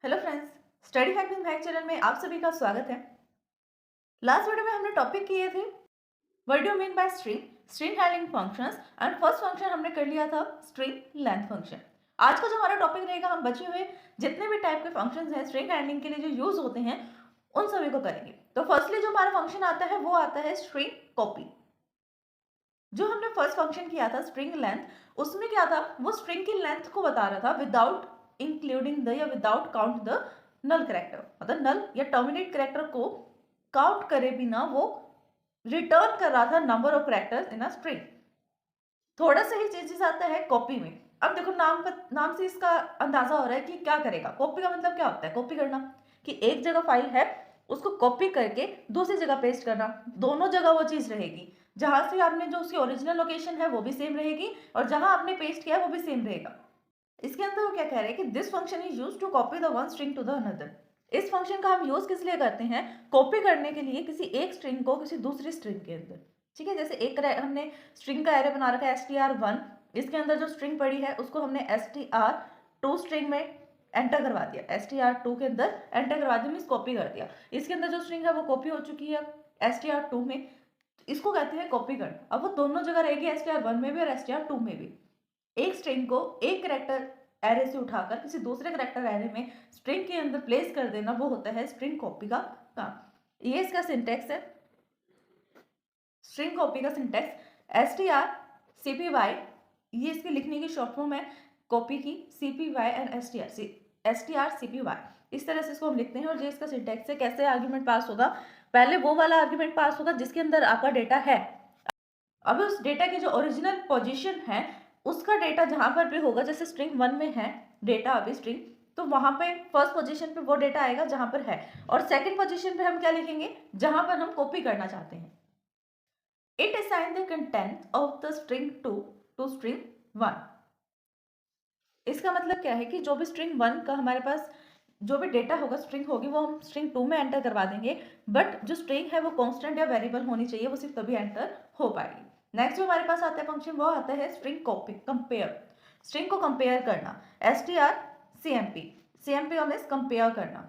Hello friends, study hack with hack channel में आप सभी का स्वागत है। लास्ट वीडियो में हमने टॉपिक किए थे what do mean by string handling functions and first function हमने कर लिया था स्ट्रिंग लेंथ फंक्शन। आज का जो हमारा टॉपिक रहेगा, हम बचे हुए जितने भी टाइप के फंक्शंस हैं स्ट्रिंग हैंडलिंग के लिए जो यूज होते हैं उन सभी को करेंगे। तो फर्स्टली जो हमारा फंक्शन आता है वो आता है स्ट्रिंग कॉपी। जो हमने फर्स्ट फंक्शन किया था स्ट्रिंग लेंथ, उसमें क्या था, वो स्ट्रिंग की लेंथ को बता रहा था विदाउट इंक्लूडिंग द या without count the null character, मतलब नल या टर्मिनेट करेक्टर को काउंट करे बिना वो रिटर्न कर रहा था number of characters in a string. थोड़ा सा ही चेंजेस आता है कॉपी में। अब देखो नाम से इसका अंदाजा हो रहा है कि क्या करेगा। कॉपी का मतलब क्या होता है? कॉपी करना, कि एक जगह फाइल है उसको कॉपी करके दूसरी जगह पेस्ट करना। दोनों जगह वो चीज रहेगी, जहां से आपने जो उसकी ओरिजिनल लोकेशन है वो भी सेम रहेगी और जहां आपने पेस्ट किया है वो भी सेम रहेगा। इसके अंदर वो क्या कह रहे हैं कि this function is use to copy the one string to the another. इस फंक्शन का हम यूज किस लिए करते हैं? कॉपी करने के लिए, किसी एक स्ट्रिंग को किसी दूसरी स्ट्रिंग के अंदर। ठीक है, जैसे एक हमने स्ट्रिंग का एरे बना रखा है str1, इसके अंदर जो स्ट्रिंग पड़ी है उसको हमने str2 स्ट्रिंग में एंटर करवा दिया, str2 के अंदर एंटर करवा दिया, मीन्स कॉपी कर दिया। इसके अंदर जो स्ट्रिंग है वो कॉपी हो चुकी है str2 में, इसको कहते हैं कॉपी करना। अब वो दोनों जगह रहेगी, str1 में भी और str2 में भी। एक स्ट्रिंग को एक करेक्टर एरे से उठाकर किसी दूसरे करेक्टर एरे में स्ट्रिंग के अंदर प्लेस कर देना, वो होता है स्ट्रिंग कॉपी का काम। ये इसका सिंटेक्स है, स्ट्रिंग कॉपी का सिंटेक्स str cpy, ये इसके लिखने की शॉर्ट फॉर्म है कॉपी की, cpy एंड strcpy, इस तरह से इसको हम लिखते हैं। और ये इसका सिंटेक्स है। कैसे आर्ग्यूमेंट पास होगा? पहले वो वाला आर्ग्यूमेंट पास होगा जिसके अंदर आपका डेटा है। अब उस डेटा की जो ओरिजिनल पोजीशन है उसका डेटा जहां पर भी होगा, जैसे स्ट्रिंग 1 में है डेटा अभी स्ट्रिंग, तो वहां पे फर्स्ट पोजीशन पे वो डेटा आएगा जहां पर है, और सेकंड पोजीशन पे हम क्या लिखेंगे? जहां पर हम कॉपी करना चाहते हैं। It assign the content of the string 2 to string 1। इसका मतलब क्या है कि जो भी स्ट्रिंग 1 का हमारे पास जो भी डेटा होगा, स्ट्रिंग होगी, वो हम स्ट्रिंग 2 में एंटर करवा देंगे, बट जो स्ट्रिंग है वो कांस्टेंट या वेरिएबल होनी चाहिए, वो सिर्फ तभी एंटर हो पाएगी। नेक्स्ट जो हमारे पास आता है फंक्शन, वो आता है स्ट्रिंग कॉपी कंपेयर। स्ट्रिंग को कंपेयर करना, strcmp, cmp का मींस कंपेयर करना।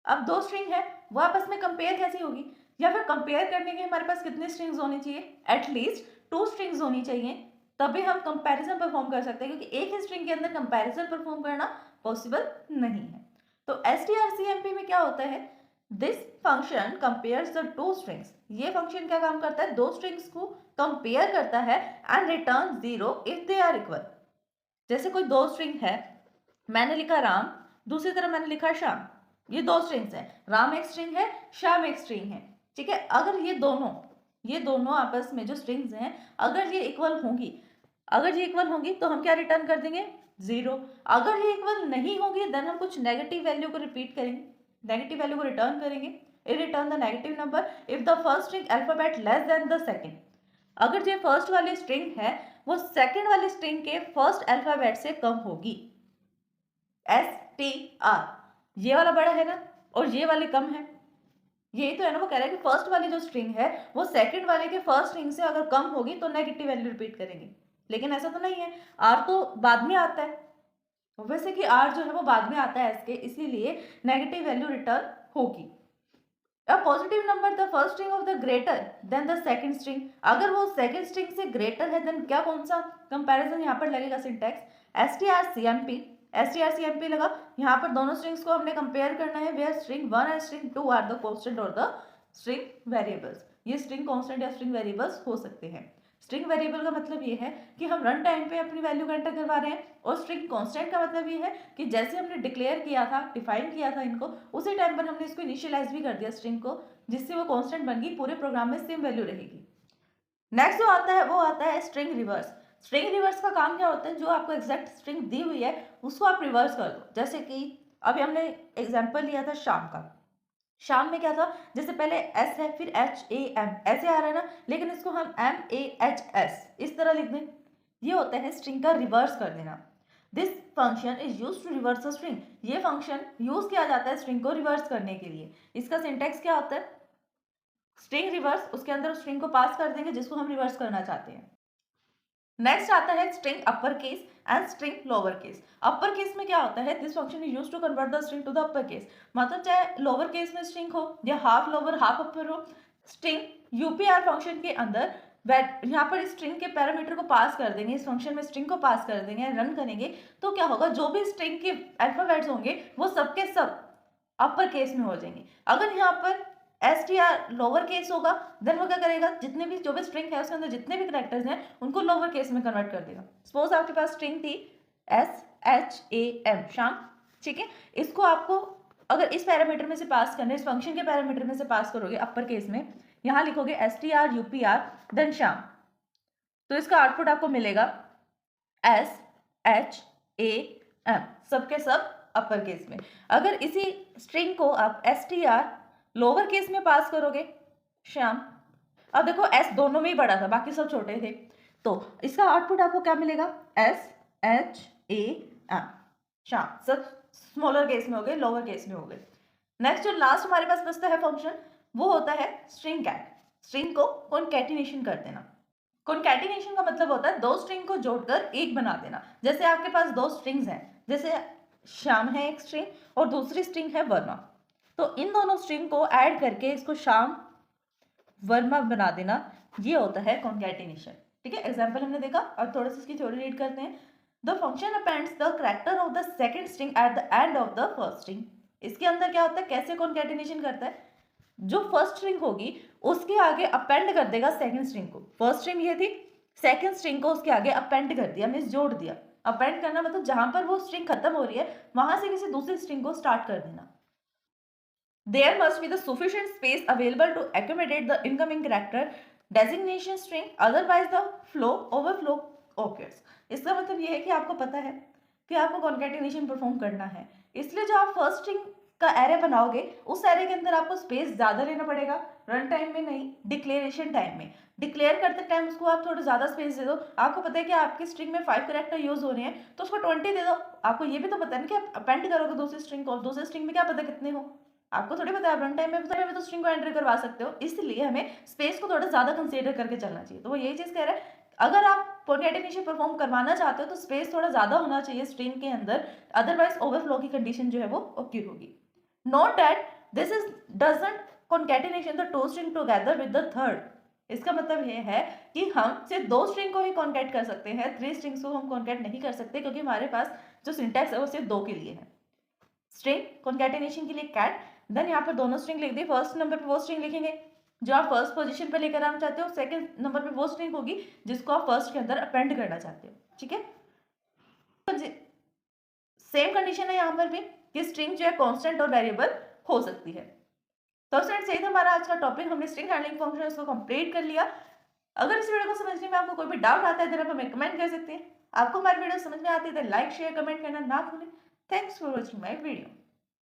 अब दो स्ट्रिंग है, वो आपस में कंपेयर कैसे होगी? या फिर कंपेयर करने के हमारे पास कितने स्ट्रिंग्स होने चाहिए? एटलीस्ट 2 स्ट्रिंग्स होनी चाहिए, तभी हम कंपैरिजन परफॉर्म कर सकते हैं, क्योंकि एक ही स्ट्रिंग के अंदर कंपैरिजन परफॉर्म करना पॉसिबल नहीं है। तो strcmp में क्या होता है? This function compares the two strings. ये फंक्शन क्या काम करता है? दो स्ट्रिंग्स को कंपेयर करता है and return 0 if they are equal. जैसे कोई दो स्ट्रिंग है, मैंने लिखा राम, दूसरी तरफ मैंने लिखा श्याम, ये दो स्ट्रिंग्स है, राम एक स्ट्रिंग है, श्याम एक स्ट्रिंग है। ठीक है, अगर ये दोनों आपस में जो स्ट्रिंग्स हैं, अगर ये इक्वल होंगी तो हम क्या रिटर्न कर देंगे? 0। अगर ये इक्वल नहीं होगी देन हम कुछ नेगेटिव वैल्यू को रिपीट करेंगे, नेगेटिव वैल्यू को रिटर्न करेंगे। It return the negative number if the first string alphabet less than the second. अगर जो फर्स्ट वाली स्ट्रिंग है वो सेकंड वाली स्ट्रिंग के फर्स्ट अल्फाबेट से कम होगी, STR, ये वाला बड़ा है ना और ये वाली कम है, यही तो है ना। वो कह रहा है कि फर्स्ट वाली जो स्ट्रिंग है वो सेकंड वाले के फर्स्ट स्ट्रिंग से अगर कम होगी तो नेगेटिव वैल्यू रिपीट करेंगे, लेकिन ऐसा तो नहीं है, आर तो बाद में आता है। वैसे कि आर जो है वो बाद में आता है एस के, इसीलिए नेगेटिव वैल्यू रिटर्न होगी। A positive number the first string of the greater than the second string, अगर वो सेकंड स्ट्रिंग से ग्रेटर है देन क्या, कौन सा कंपैरिजन यहाँ पर लगेगा? सिंटैक्स strcmp लगा। यहाँ पर दोनों स्ट्रिंग्स को हमने कंपेयर करना है, where string 1 and string 2 are the constant और द स्ट्रिंग वेरिएबल्स। ये स्ट्रिंग कांस्टेंट या स्ट्रिंग वेरिएबल्स हो सकते हैं। स्ट्रिंग वेरिएबल का मतलब ये है कि हम रन टाइम पे अपनी वैल्यू का एंटर करवा रहे हैं, और स्ट्रिंग कांस्टेंट का मतलब ये है कि जैसे हमने डिक्लेयर किया था, डिफाइन किया था इनको, उसी टाइम पर हमने इसको इनिशियलाइज भी कर दिया स्ट्रिंग को, जिससे वो कांस्टेंट बन गई, पूरे प्रोग्राम में सेम वैल्यू रहेगी। नेक्स्ट जो आता है वो आता है स्ट्रिंग रिवर्स। स्ट्रिंग रिवर्स का काम क्या होता है? जो आपको एग्जैक्ट स्ट्रिंग दी हुई है उसको आप रिवर्स कर दो। जैसे कि अभी हमने एग्जाम्पल लिया था शाम का, शाम में क्या था, जैसे पहले एस है फिर HAM ऐसे आ रहा है ना, लेकिन इसको हम MAHS इस तरह लिख दें, ये होता है स्ट्रिंग का रिवर्स कर देना। This function is use to reverse a string. ये फंक्शन यूज किया जाता है स्ट्रिंग को रिवर्स करने के लिए। इसका सिंटेक्स क्या होता है? स्ट्रिंग रिवर्स, उसके अंदर स्ट्रिंग को पास कर देंगे जिसको हम रिवर्स करना चाहते हैं। नेक्स्ट आता है string upper case and string lower case. Upper case में क्या होता है, this function is used to convert the string to the upper case. मतलब चाहे लोअर केस में स्ट्रिंग हो या हाफ लोअर हाफ अपर हो, स्ट्रिंग यूपीआर फंक्शन के अंदर यहाँ पर स्ट्रिंग के पैरामीटर को पास कर देंगे, इस फंक्शन में स्ट्रिंग को पास कर देंगे, रन करेंगे तो क्या होगा, जो भी स्ट्रिंग के अल्फाबेट्स होंगे वो सबके सब अपर केस में हो जाएंगे। अगर यहाँ पर str लोअर केस होगा देन वो क्या करेगा, जितने भी जो भी स्ट्रिंग है उसके अंदर जितने भी कैरेक्टर्स हैं उनको लोअर केस में कन्वर्ट कर देगा। सपोज आपके पास स्ट्रिंग थी SHAM शाम, ठीक है, इसको आपको अगर इस पैरामीटर में से पास करने, इस फंक्शन के पैरामीटर में से पास करोगे अपर केस में, यहाँ लिखोगे str upr देन शाम, तो इसका आउटपुट आपको मिलेगा SHAM, सबके सब अपर केस में। अगर इसी स्ट्रिंग को आप str लोअर केस में पास करोगे श्याम, अब देखो S दोनों में ही बड़ा था बाकी सब छोटे थे, तो इसका आउटपुट आपको क्या मिलेगा, SHAM, श्याम, सब स्मॉलर केस में हो गए, लोअर केस में हो गए। नेक्स्ट जो लास्ट हमारे पास बचता है फंक्शन वो होता है स्ट्रिंग कैट। स्ट्रिंग को कॉन्कैटिनेशन कर देना। कॉन्कैटिनेशन का मतलब होता है दो स्ट्रिंग को जोड़कर एक बना देना। जैसे आपके पास दो स्ट्रिंग्स हैं, जैसे श्याम है एक स्ट्रिंग और दूसरी स्ट्रिंग है वर्मा, तो इन दोनों स्ट्रिंग को ऐड करके इसको श्याम वर्मा बना देना, ये होता है कॉन्कैटिनेशन। ठीक है, एग्जाम्पल हमने देखा, अब थोड़ा सा इसकी थ्योरी रीड करते हैं। The function happens the character of the second string at the end of the first string. इसके अंदर क्या होता है, कैसे कॉन्कैटिनेशन करता है, जो फर्स्ट स्ट्रिंग होगी उसके आगे अपेंड कर देगा सेकंड स्ट्रिंग को। फर्स्ट स्ट्रिंग ये थी, सेकंड स्ट्रिंग को उसके आगे अपेंड कर दिया, मींस जोड़ दिया। अपेंड करना मतलब जहां पर वो स्ट्रिंग खत्म हो रही है वहां से किसी दूसरी स्ट्रिंग को स्टार्ट कर देना। There must be the sufficient space available to accommodate the incoming character designation string, otherwise the flow overflow occurs। इसका मतलब ये है कि आपको पता है कि आपको कॉन्कैटिनेशन परफॉर्म करना है, इसलिए जो आप फर्स्ट स्ट्रिंग का एरे बनाओगे उस एरे के अंदर आपको स्पेस ज्यादा लेना पड़ेगा, रन टाइम में नहीं, डिक्लेरेशन टाइम में। डिक्लेयर करते टाइम उसको आप थोड़ा ज्यादा स्पेस दे दो। आपको पता है कि आपकी स्ट्रिंग में 5 कैरेक्टर यूज हो रहे हैं तो उसको 20 दे दो। आपको ये भी तो पता है ना कि आप अपेंड करोगे दूसरी स्ट्रिंग को, दूसरी स्ट्रिंग में क्या पता कितने हो, आपको थोड़ी पता है। आप रन टाइम में तो स्ट्रिंग को एंटर करवा सकते हो, इसलिए हमें स्पेस को थोड़ा ज्यादा कंसीडर करके चलना चाहिए। तो वो यही चीज कह रहा है, अगर आप कॉन्कैटिनेशन परफॉर्म करवाना चाहते हो तो स्पेस थोड़ा ज्यादा होना चाहिए स्ट्रिंग के अंदर, अदरवाइज ओवरफ्लो की कंडीशन जो है वो ओक्यूर होगी। Note that this is doesn't concatenation the two string together with the third. इसका मतलब ये है कि हम सिर्फ 2 स्ट्रिंग को ही कॉन्कैट कर सकते हैं, 3 स्ट्रिंग्स को हम कॉन्कैट नहीं कर सकते, क्योंकि हमारे पास जो सिंटैक्स है वो सिर्फ 2 के लिए है। स्ट्रिंग कॉन्कैटिनेशन के लिए कैट, देन यहाँ पर दोनों स्ट्रिंग लिख दी, फर्स्ट नंबर पे वो स्ट्रिंग लिखेंगे जो आप फर्स्ट पोजीशन पे लेकर आना चाहते हो, सेकंड नंबर पे वो स्ट्रिंग होगी जिसको आप फर्स्ट के अंदर अपेंड करना चाहते हो। ठीक है, सेम कंडीशन है यहाँ पर भी कि स्ट्रिंग जो है कांस्टेंट और वेरिएबल हो सकती है। तो फ्रेंड्स यही था हमारा आज का टॉपिक, हमने स्ट्रिंग हैंडलिंग फंक्शन को कंप्लीट कर लिया। अगर इस वीडियो को समझने में आपको कोई भी डाउट आता है तो आप हमें कमेंट कर सकते हैं। आपको हमारी वीडियो समझ में आती है तो लाइक शेयर कमेंट करना ना भूलें। Thanks for watching my video.